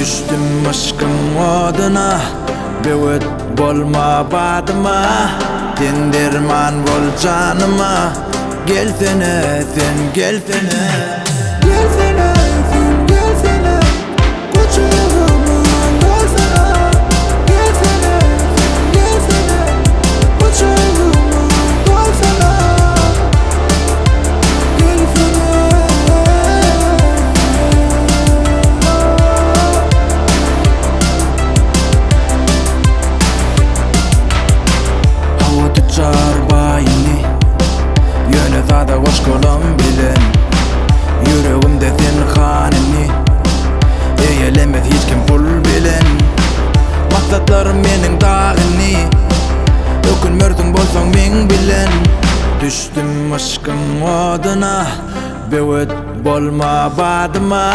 Düştüm aşkın oduna, bewet bolma badıma. Dindirman bol canıma, gelsene sen gelsene. Gelsene sen gelsene, kucağıma gelsene. Gelsene sen gelsene, kucağıma gelsene. Çarbayını yöne zada hoş kolum bilen. Yüreğimde sen hanini eyelemez hiç kim pul bilen. Maksatlarım menin dağını, ökünmördün bolsaң men bilen. Düştüm aşkın oduna, bewet bolma badıma.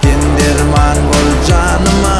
Dindirman bol canıma,